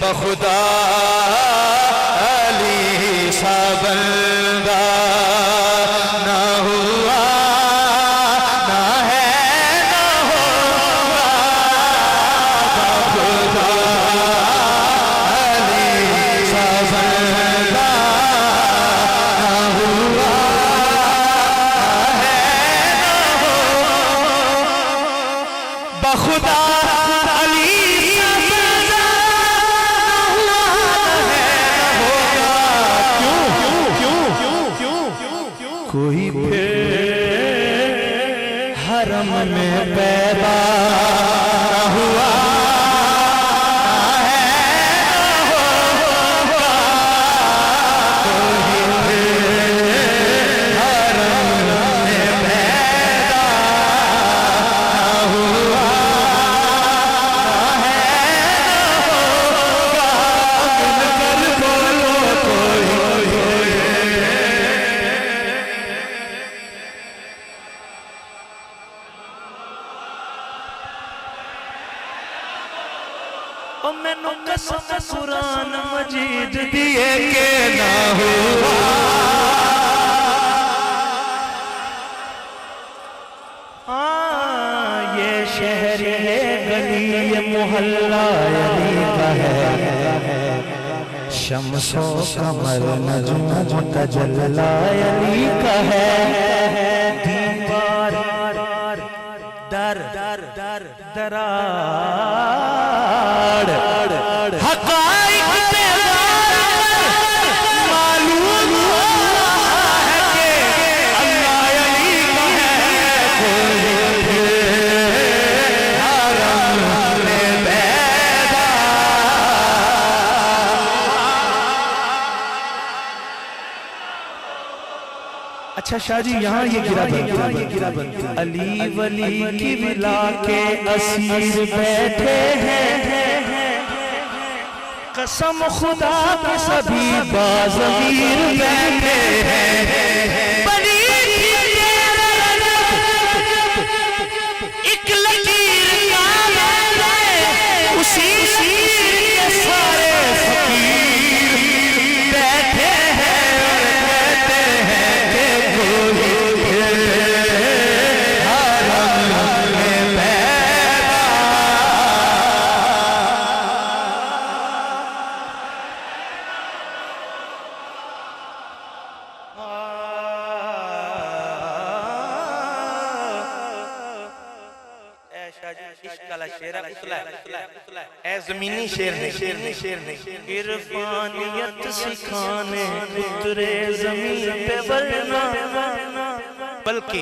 बखुदा अली सा बंदा ना हुआ ना है ना होगा, बखुदा अली सा बंदा ना हुआ है ना होगा, बखुदा कोई फिर हरम में पैदा हुआ है ना होगा, कोई फिर हरम में पैदा हुआ है ना होगा, मिलकर बोलो कोई ओ मैनू कसम कुरान मजीद दिए के ना हुआ, ये शहर है गली ये मोहल्ला अली का है, शम्सो कमर नजूम तजल्ला अली का है, दीवार दर दर दर दरार हक़ाइक़ पे मालूम है कि अल्लाह अली का है, कोई हरम में पैदा। अच्छा शाह जी यहाँ ये गिरा बनती अली वली की विला के असीर बैठे हैं, कसम खुदा के सभी बाज़मीर बैठे हैं, बनी एक लकीर का उसी के सारे फकीर बैठे हैं और कहते हैं कि कोई हरम में पैदा। ज़मीनी शेर नहीं इरफानियत सिखाने उतरे ज़मीन पे वरना, बल्कि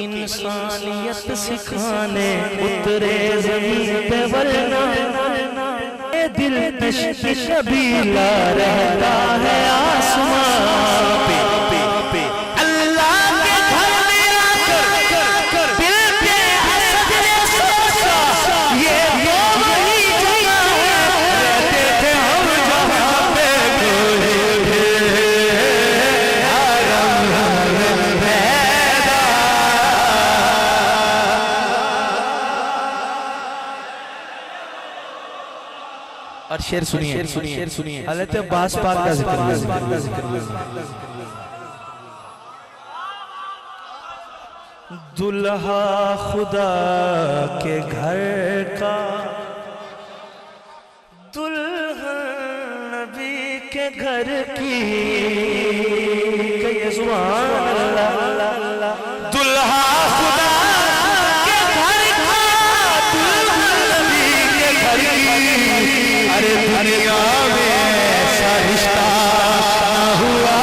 इंसानियत सिखाने उतरे ज़मीन पे वरना, दिल शबीला रहता है आसमां पे, अल्लाह के घर में आकर दिल पे हसद ने सोचा ये वो वही जगह है, रहते थे हम जहाँ पे कोई हरम में पैदा। और शेर सुनिए हज़रत अब्बास पाक का जिक्र दुल्हा खुदा के घर का, दुल्हन नबी के घर की, सुभान अल्लाह, दुल्हा खुदा के घर का, दुल्हन नबी के घर की, अरे दुनिया में ऐसा रिश्ता हुआ।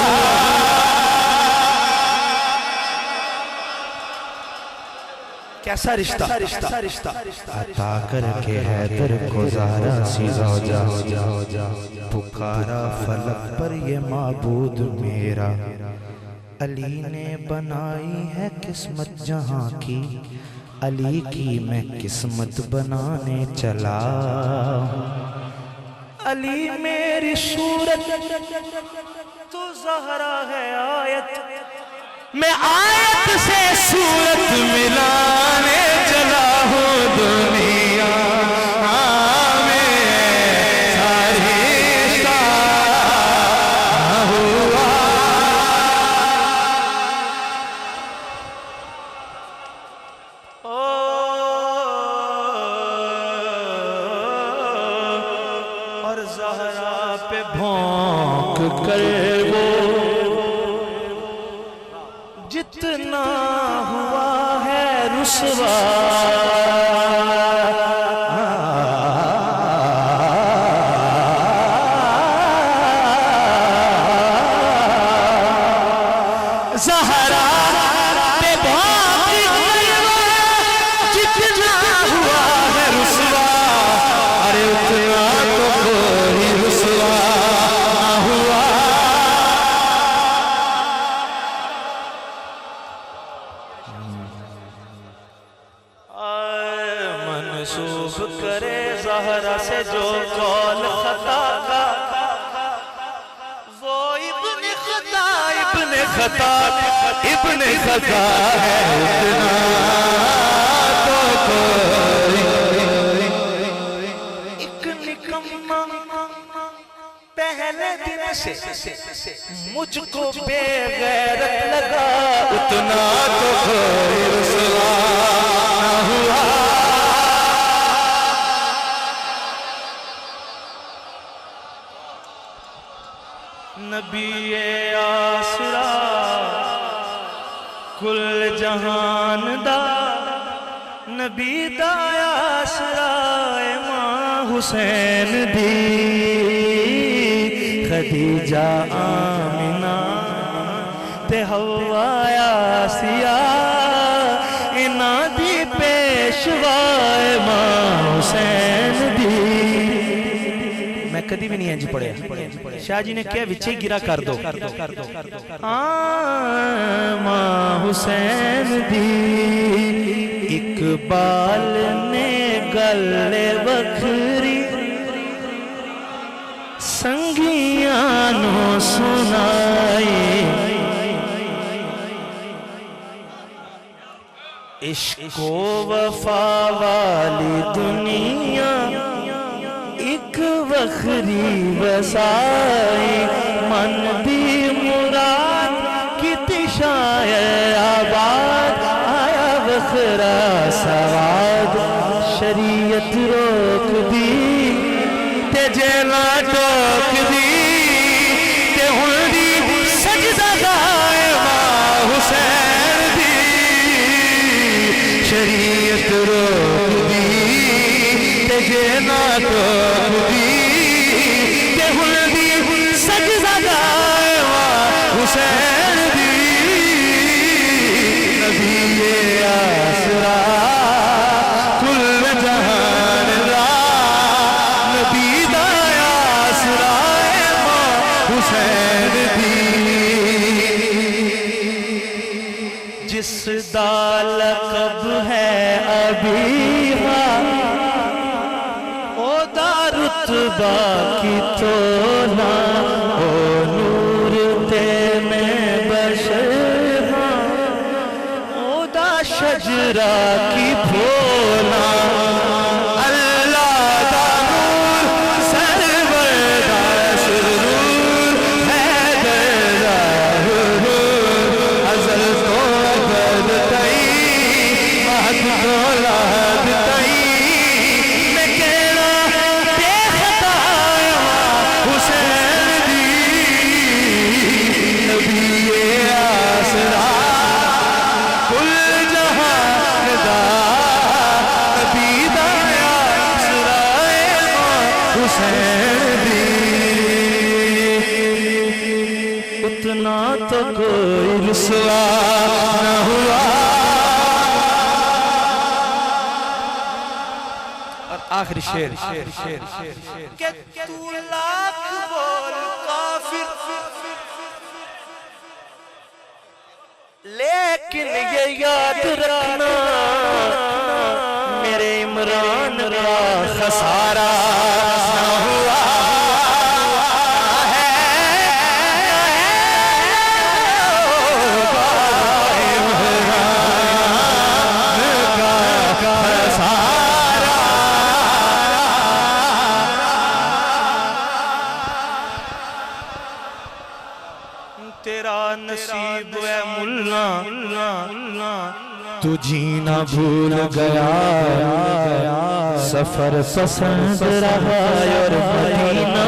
कैसा रिश्ता अता करके हैदर को ज़ारा सी ज़ौजा, पुकारा फलक पर ये माबूद मेरा, अली ने बनाई है किस्मत जहाँ की, अली की मैं किस्मत बनाने चला, अली मेरी सूरत तो ज़हरा है आयत, मैं आयत से सूरत मिलाने चला हूँ दुनिया में सारी ज़हरा पे भौंक कर वो जितना हुआ है रुसवा, ज़हरा पे भौंक कर वो जितना हुआ है रुसवा, अरे उतना तो कोई रुसवा हुआ। मनसूब करे ज़हरा से जो कौल खता का, वो इब्ने खता इब्ने खता इब्ने खता है, उतना तो कोई। एक निकम्मा पहले दिन से मुझको बेगैरत लगा, उतना तो कोई रुसवा हुआ। नबी आसरा कुल जहान दा, नबी दा आसरा मां हुसैन दी, खदीजा आमिना ते हवा आसिया, इना दी पेशवा मां हुसैन दी। मैं कभी भी नहीं इंज पढ़िया, शाह जी ने क्या विचे गिरा कर दो, मां हुसैन दी। इकबाल ने गले बखरी संगियानों सुनाई, इश्को वफा वाली दुनिया एक वखरी बसाई, मन दी मुराद की शायर आबाद, आया वखरा सवाद, शरीयत रोक दी ते जेला टोक दी, ते हुण दी सजदा गाए मां हुसैन दी, शरीयत रोक दी ते जेला टोक दी, ते हुण दी सजदा गाए मां हुसैन दी। नबी आसरा कुल जहान दा, नबी दा आसरा मां हुसैन दी। जिस दा लक़ब है अबीहा, ओदा रुतबा की तोला, ओ नूर ते मैं बशर हां, ओदा शजरा की फूला, अल्लाह दा नूर सरवर दा सुरूर, हैदर दा हुरूर, अज़ल तो अबद तई महद तो लहद तई, मैं कहना बेखता हुसैन दी। नबी आसरा कुल जहान दा, नबी दा आसरा हुसैन दी। उतना तो कोई रुसवा न हुआ। और आखिरी शेर, के तू लाख बोल काफिर, लेकिन ये याद रखना मेरे इमरान का खसारा न हुआ है। तेरा नसीब है मुल्ला, तू जीना भूल गया, सफर पसंद रहा और मदीना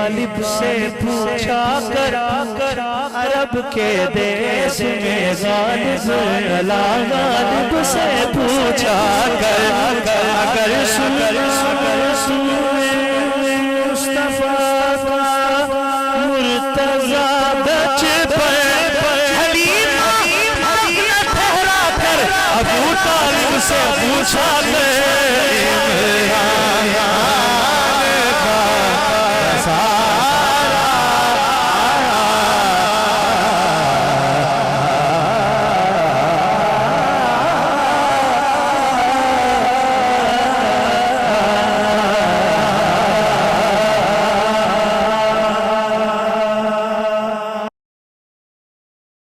गालिब से पूछा कर अरब के देश में गालिब अला गालिब से पूछा कर अगर मुस्तफा मुर्तजा बचपन हलीमा ठहरा कर अबू तालिब से पूछा कर